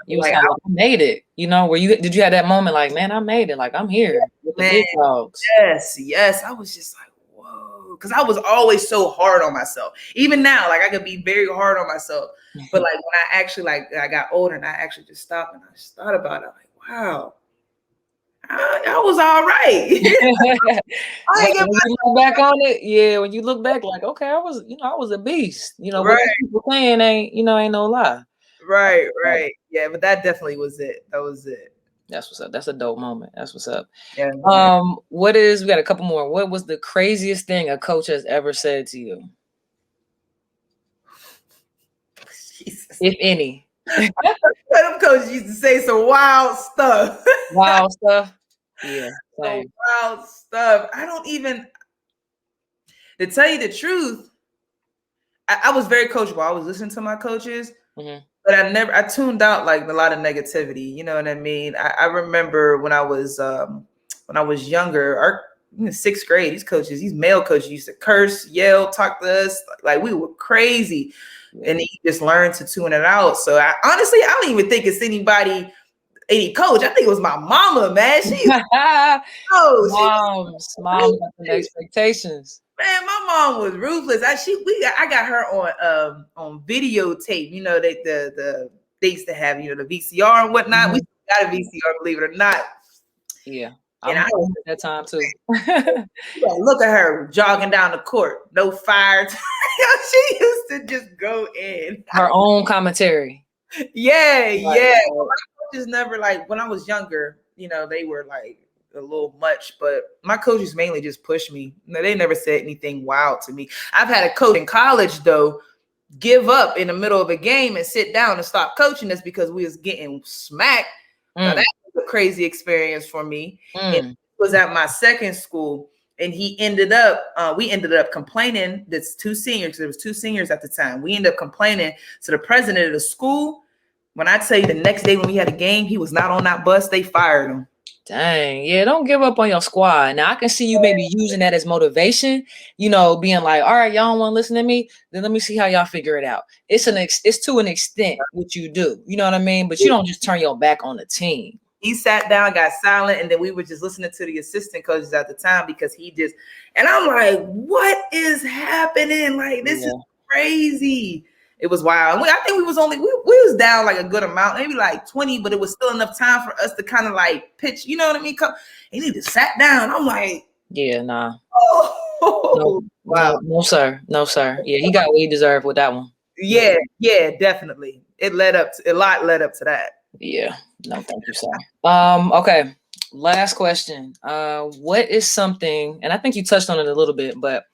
You was like, I made it. Did you have that moment like, man, I made it. Like, I'm here with the big dogs. Yes. I was just like, whoa. Because I was always so hard on myself. Even now, like I could be very hard on myself. But like when I actually I got older and I actually just stopped and I just thought about it, I'm like, wow. I was all right. When you look back on it, when you look back, like, okay, I was a beast. What people saying ain't no lie. Right. Yeah, but that definitely was it. That was it. That's what's up. That's a dope moment. That's what's up. Yeah. We got a couple more. What was the craziest thing a coach has ever said to you? Jesus. If any. Them coaches used to say some wild stuff. Wild stuff? Yeah. Some wild stuff. I don't even, to tell you the truth, I was very coachable. I was listening to my coaches, but I tuned out like a lot of negativity. You know what I mean? I remember when I was younger, sixth grade, these male coaches used to curse, yell, talk to us like we were crazy. And he just learned to tune it out. So honestly, I don't even think it's any coach. I think it was my mama, man. Mom got the expectations. Man, my mom was ruthless. I got her on videotape. You know, they used to have, the VCR and whatnot. Mm-hmm. We got a VCR, believe it or not. Yeah. I at that time too. Look at her jogging down the court, no fire. She used to just go in. Her own commentary. Yeah. My coaches never, like, when I was younger, they were like a little much, but my coaches mainly just pushed me. They never said anything wild to me. I've had a coach in college though give up in the middle of a game and sit down and stop coaching us because we was getting smacked. Now that was a crazy experience for me. It was at my second school, and we ended up complaining. That's two seniors. There was two seniors at the time. We ended up complaining to the president of the school. When I tell you, the next day when we had a game, he was not on that bus. They fired him. Dang, yeah, don't give up on your squad. Now I can see you maybe using that as motivation, being like, all right, y'all don't want to listen to me, then let me see how y'all figure it out. It's to an extent what you do, you know what I mean? But you don't just turn your back on the team. He sat down, got silent, and then we were just listening to the assistant coaches at the time because and I'm like, what is happening? Like, this is crazy. It was wild. I think we was down like a good amount, maybe like 20, but it was still enough time for us to kind of like pitch, you know what I mean? And he just sat down. I'm like, yeah, nah. Oh, wow. No, sir. Yeah, he got what he deserved with that one. Yeah, definitely. A lot led up to that. Yeah. No, thank you, sir. Okay. Last question. What is something, and I think you touched on it a little bit, but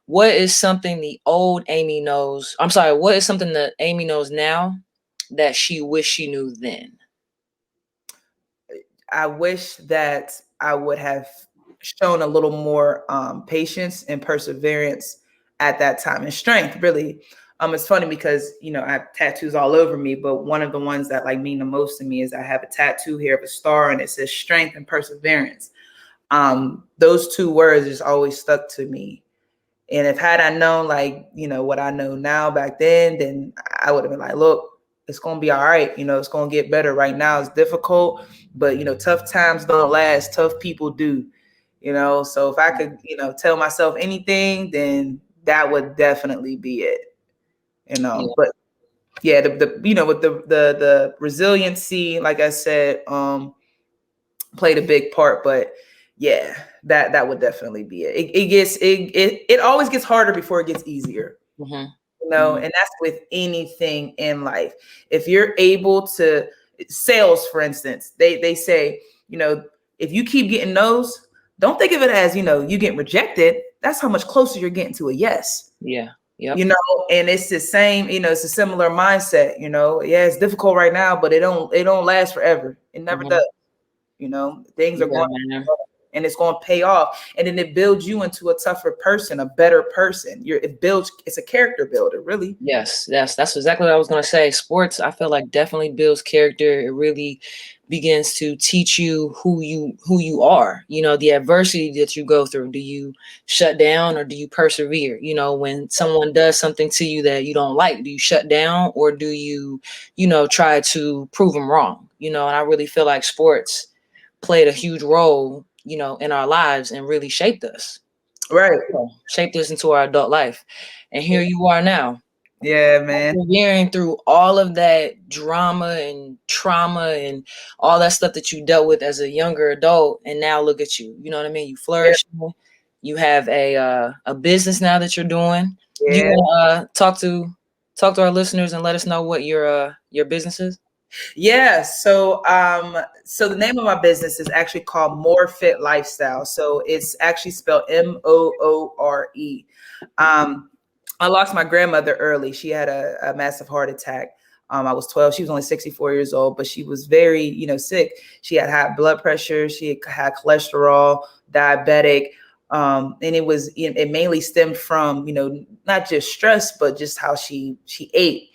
what is something the old Amy knows? I'm sorry. What is something that Amy knows now that she wished she knew then? I wish that I would have shown a little more patience and perseverance at that time, and strength, really. It's funny because, I have tattoos all over me, but one of the ones that like mean the most to me is I have a tattoo here of a star, and it says strength and perseverance. Those two words just always stuck to me. And if had I known, like, what I know now back then I would have been like, look, it's going to be all right. It's going to get better. Right now it's difficult, but, tough times don't last. Tough people do, so if I could, tell myself anything, then that would definitely be it, but yeah, with the resiliency, like I said, played a big part, but yeah, that would definitely be it. It always gets harder before it gets easier. And that's with anything in life. If you're able to, sales, for instance, they say, if you keep getting no's, don't think of it as, you get rejected. That's how much closer you're getting to a yes. Yeah. Yep. And it's the same, it's a similar mindset, yeah, it's difficult right now, but it don't last forever. It never does. Things are going and it's going to pay off. And then it builds you into a tougher person, a better person. It's a character builder, really. Yes, that's exactly what I was going to say. Sports, I feel like, definitely builds character. It really begins to teach you who you are, the adversity that you go through. Do you shut down or do you persevere? When someone does something to you that you don't like, do you shut down or do you, try to prove them wrong? And I really feel like sports played a huge role, in our lives and really shaped us. Right. Shaped us into our adult life. And here you are now. Yeah, man. Persevering through all of that drama and trauma and all that stuff that you dealt with as a younger adult. And now look at you. You know what I mean? You flourish. Yeah. You have a business now that you're doing. Yeah. You want to talk to our listeners and let us know what your business is? Yeah. So the name of my business is actually called More Fit Lifestyle. So it's actually spelled Moore. I lost my grandmother early. She had a massive heart attack. I was 12. She was only 64 years old, but she was very, sick. She had high blood pressure. She had cholesterol, diabetic. And it mainly stemmed from, not just stress, but just how she ate.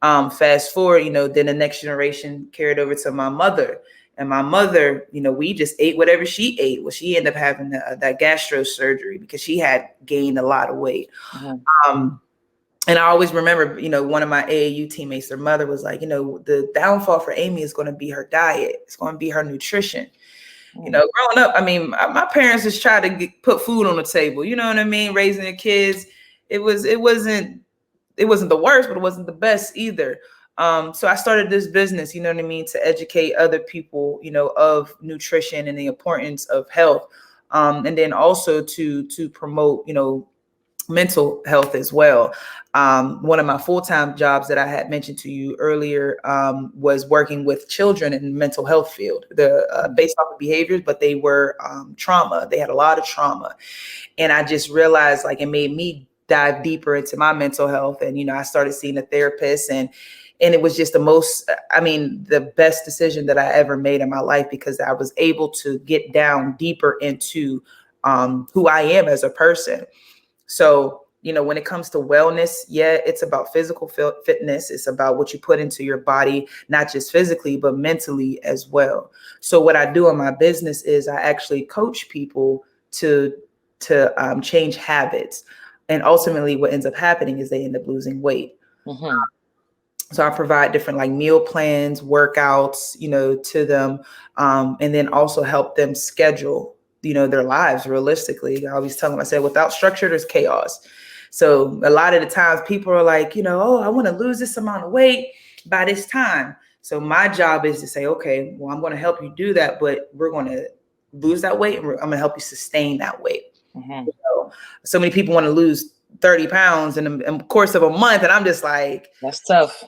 Fast forward, then the next generation carried over to my mother, And my mother, we just ate whatever she ate. Well, she ended up having that gastro surgery because she had gained a lot of weight. And I always remember, one of my AAU teammates, their mother was like, the downfall for Amy is going to be her diet. It's going to be her nutrition. Growing up, I mean, my parents just tried to put food on the table. You know what I mean? Raising the kids, it wasn't the worst, but it wasn't the best either. So I started this business, you know what I mean, to educate other people, of nutrition and the importance of health, and then also to promote, mental health as well. One of my full-time jobs that I had mentioned to you earlier was working with children in the mental health field, based off of behaviors, but they were trauma. They had a lot of trauma. And I just realized, like, it made me dive deeper into my mental health. And, I started seeing a therapist, and it was just the best decision that I ever made in my life, because I was able to get down deeper into who I am as a person. So, when it comes to wellness, it's about physical fitness. It's about what you put into your body, not just physically, but mentally as well. So what I do in my business is I actually coach people to change habits. And ultimately what ends up happening is they end up losing weight. So I provide different like meal plans, workouts, to them, and then also help them schedule, their lives realistically. I always tell them, I said, without structure, there's chaos. So a lot of the times people are like, oh, I want to lose this amount of weight by this time. So my job is to say, okay, well, I'm going to help you do that, but we're going to lose that weight, and I'm going to help you sustain that weight. So many people want to lose 30 pounds in the course of a month. And I'm just like, that's tough.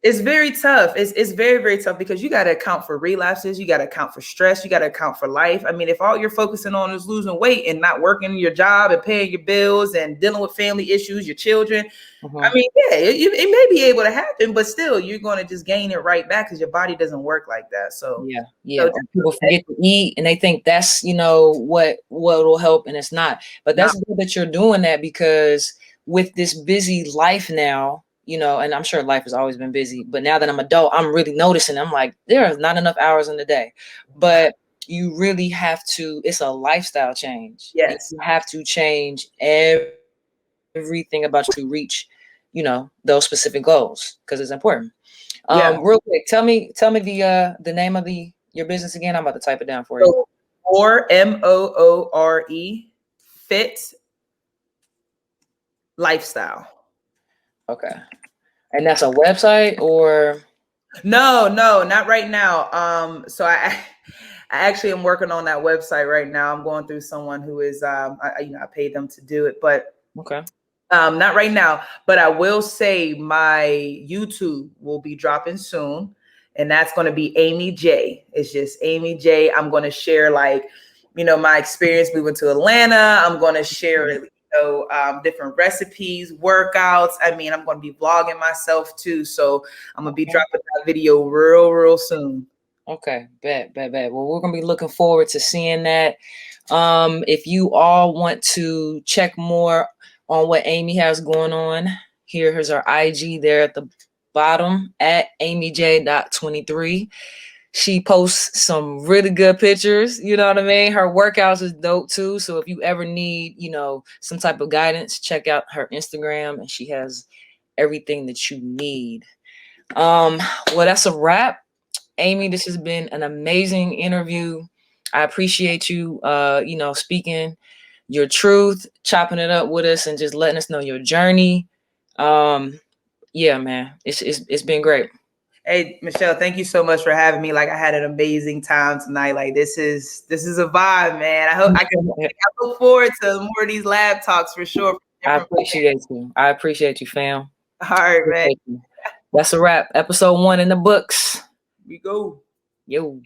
It's very tough. It's very, very tough, because you got to account for relapses. You got to account for stress. You got to account for life. I mean, if all you're focusing on is losing weight and not working your job and paying your bills and dealing with family issues, your children, I mean, it may be able to happen, but still you're going to just gain it right back, because your body doesn't work like that. So so people forget to eat, and they think that's, what will help, and it's not. But that's good that you're doing that, because with this busy life now, and I'm sure life has always been busy, but now that I'm adult, I'm really noticing, I'm like, there are not enough hours in the day. But you really have to, it's a lifestyle change. Yes. You have to change everything about you to reach, those specific goals, because it's important. Real quick, tell me the name of your business again. I'm about to type it down for you. Moore Fit Lifestyle. Okay. And that's a website, or? No, not right now. So I actually am working on that website right now. I'm going through someone who is, I paid them to do it, but okay. Not right now. But I will say my YouTube will be dropping soon, and that's going to be Amy J. It's just Amy J. I'm going to share my experience moving to Atlanta. I'm going to share different recipes, workouts. I mean, I'm going to be vlogging myself too. So I'm going to be dropping that video real soon. Okay, bet. Well, we're going to be looking forward to seeing that. If you all want to check more on what Amy has going on, here's her IG there at the bottom, at amyj.23. She posts some really good pictures. You know what I mean? Her workouts is dope too. So if you ever need, some type of guidance, check out her Instagram, and she has everything that you need. Well, that's a wrap. Amy, this has been an amazing interview. I appreciate you, speaking your truth, chopping it up with us, and just letting us know your journey. Yeah, man, it's been great. Hey, Michelle, thank you so much for having me. Like, I had an amazing time tonight. Like, this is a vibe, man. I look forward to more of these lab talks for sure. I appreciate you, fam. All right, man. That's a wrap. Episode 1 in the books. We go. Yo.